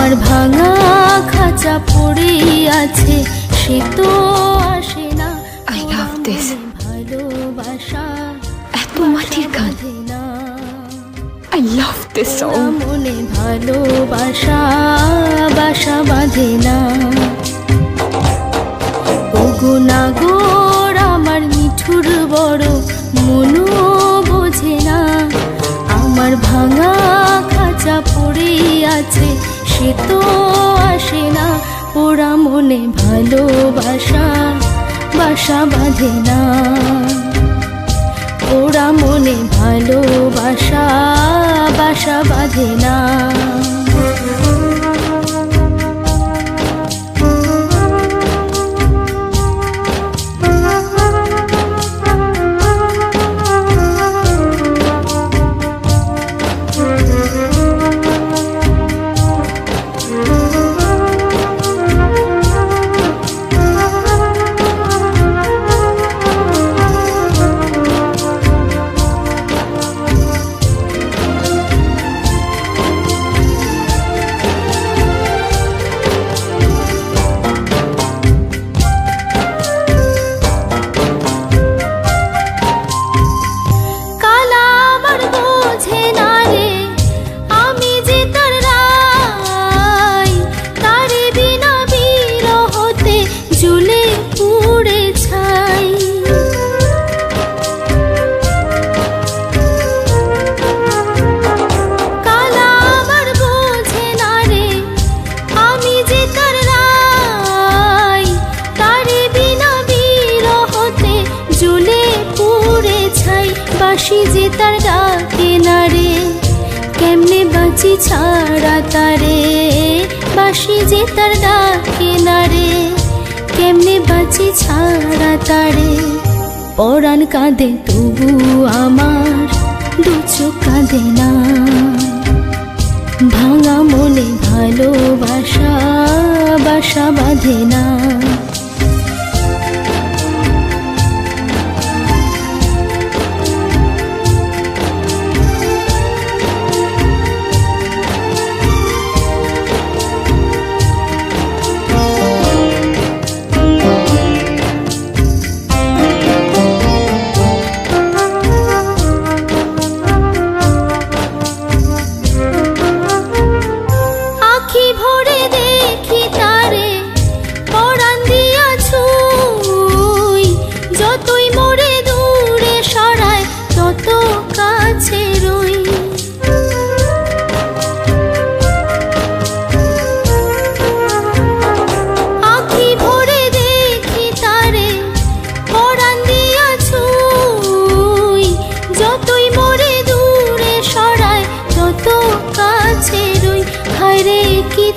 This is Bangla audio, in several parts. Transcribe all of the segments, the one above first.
আমার ভাঙা খাঁচা পড়ে আছে, সে তো আসে না। I love this. ভালোবাসা এত মাটির গান। I love this ওরা song. মনে ভালোবাসা বাসা বাঁধে না। ওগো নাগর আমার মিঠুর বড় মনও বোঝে না, আমার ভাঙা খাঁচা পড়ে আছে, সে তো আসে না। ওরা মনে ভালোবাসা বাসা বাঁধে না, ওরা মনে ভালোবাসা বাসা বাঁধে না। বাঁশি যে তার ডাকে না রে, কেমনে বাঁচি ছাড়া তারে। বাঁশি যে তার ডাকে না রে, কেমনে বাঁচি ছাড়া তারে। পরাণ কাঁদে তবু আমার দু চোখ কাঁদে না, ভাঙা মনে ভালোবাসা বাসা বাঁধে না।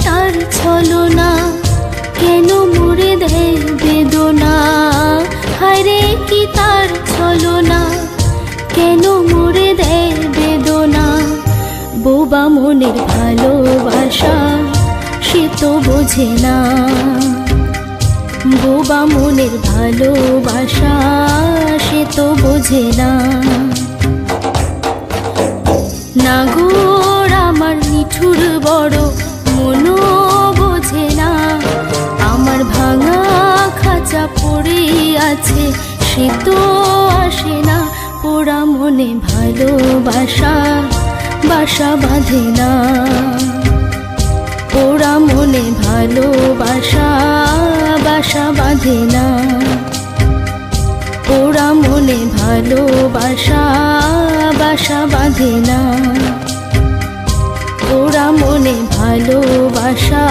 তার ছলনা কেন মুড়ে দেয় বেদনা, হায়রে কি তার ছলনা কেন মুড়ে দেয় বেদনা। বোবা মনের ভালোবাসা সে তো বোঝে না, বোবা মনের ভালোবাসা সে তো বোঝে না। নাগর আমার মিঠুর বড় মনও বোঝে না, আমার ভাঙা খাঁচা পড়ে আছে, সে তো আসে না। ওরা মনে ভালোবাসা বাসা বাঁধে না, ওরা মনে ভালোবাসা বাসা বাঁধে না, ওরা মনে ভালোবাসা বাসা বাঁধে না, ওরা মনে ভালোবাসা